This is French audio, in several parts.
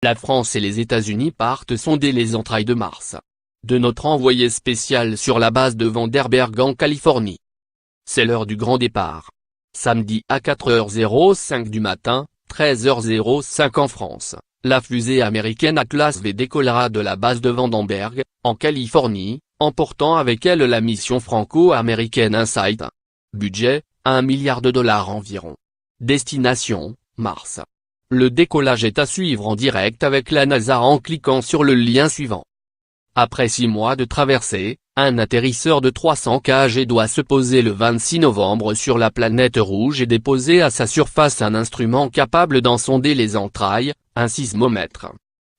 La France et les États-Unis partent sonder les entrailles de Mars. De notre envoyé spécial sur la base de Vandenberg en Californie. C'est l'heure du grand départ. Samedi à 4h05 du matin, 13h05 en France, la fusée américaine Atlas V décollera de la base de Vandenberg, en Californie, emportant avec elle la mission franco-américaine InSight. Budget, 1 milliard de dollars environ. Destination, Mars. Le décollage est à suivre en direct avec la NASA en cliquant sur le lien suivant. Après 6 mois de traversée, un atterrisseur de 300 kg doit se poser le 26 novembre sur la planète rouge et déposer à sa surface un instrument capable d'en sonder les entrailles, un sismomètre.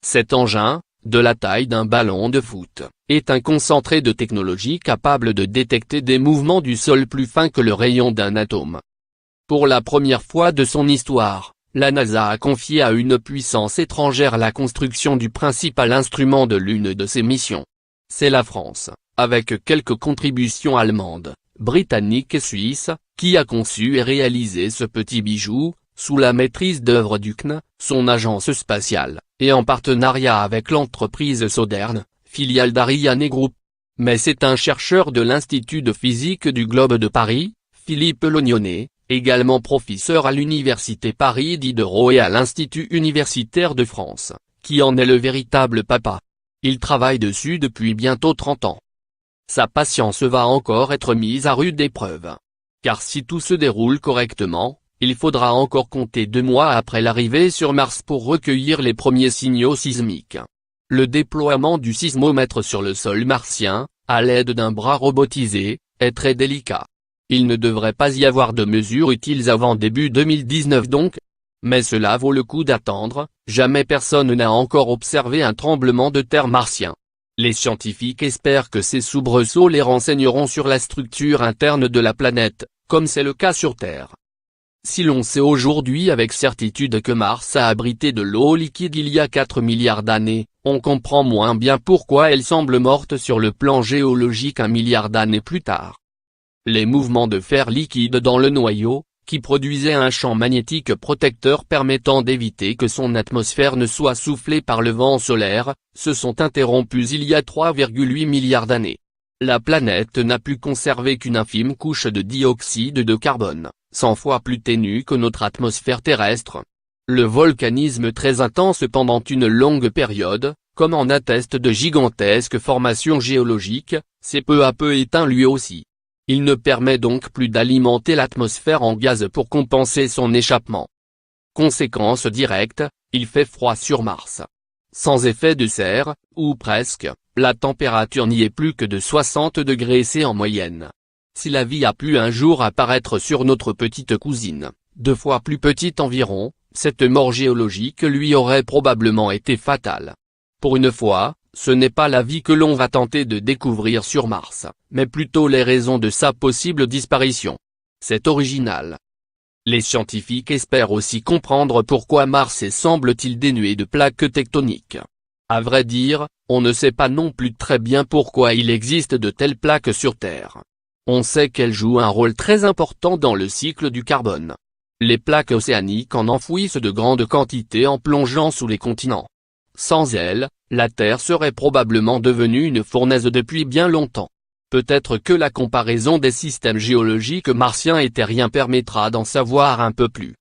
Cet engin, de la taille d'un ballon de foot, est un concentré de technologie capable de détecter des mouvements du sol plus fins que le rayon d'un atome. Pour la première fois de son histoire, la NASA a confié à une puissance étrangère la construction du principal instrument de l'une de ses missions. C'est la France, avec quelques contributions allemandes, britanniques et suisses, qui a conçu et réalisé ce petit bijou, sous la maîtrise d'œuvre du CNE, son agence spatiale, et en partenariat avec l'entreprise Sauderne, filiale d'Ariane Group. Mais c'est un chercheur de l'Institut de physique du Globe de Paris, Philippe Lognonnet, également professeur à l'Université Paris Diderot et à l'Institut universitaire de France, qui en est le véritable papa. Il travaille dessus depuis bientôt 30 ans. Sa patience va encore être mise à rude épreuve. Car si tout se déroule correctement, il faudra encore compter 2 mois après l'arrivée sur Mars pour recueillir les premiers signaux sismiques. Le déploiement du sismomètre sur le sol martien, à l'aide d'un bras robotisé, est très délicat. Il ne devrait pas y avoir de mesures utiles avant début 2019 donc. Mais cela vaut le coup d'attendre, jamais personne n'a encore observé un tremblement de terre martien. Les scientifiques espèrent que ces soubresauts les renseigneront sur la structure interne de la planète, comme c'est le cas sur Terre. Si l'on sait aujourd'hui avec certitude que Mars a abrité de l'eau liquide il y a 4 milliards d'années, on comprend moins bien pourquoi elle semble morte sur le plan géologique 1 milliard d'années plus tard. Les mouvements de fer liquide dans le noyau, qui produisaient un champ magnétique protecteur permettant d'éviter que son atmosphère ne soit soufflée par le vent solaire, se sont interrompus il y a 3,8 milliards d'années. La planète n'a pu conserver qu'une infime couche de dioxyde de carbone, 100 fois plus ténue que notre atmosphère terrestre. Le volcanisme très intense pendant une longue période, comme en attestent de gigantesques formations géologiques, s'est peu à peu éteint lui aussi. Il ne permet donc plus d'alimenter l'atmosphère en gaz pour compenser son échappement. Conséquence directe, il fait froid sur Mars. Sans effet de serre, ou presque, la température n'y est plus que de 60 degrés C en moyenne. Si la vie a pu un jour apparaître sur notre petite cousine, 2 fois plus petite environ, cette mort géologique lui aurait probablement été fatale. Pour une fois, ce n'est pas la vie que l'on va tenter de découvrir sur Mars, mais plutôt les raisons de sa possible disparition. C'est original. Les scientifiques espèrent aussi comprendre pourquoi Mars semble-t-il dénué de plaques tectoniques. À vrai dire, on ne sait pas non plus très bien pourquoi il existe de telles plaques sur Terre. On sait qu'elles jouent un rôle très important dans le cycle du carbone. Les plaques océaniques en enfouissent de grandes quantités en plongeant sous les continents. Sans elles, la Terre serait probablement devenue une fournaise depuis bien longtemps. Peut-être que la comparaison des systèmes géologiques martiens et terriens permettra d'en savoir un peu plus.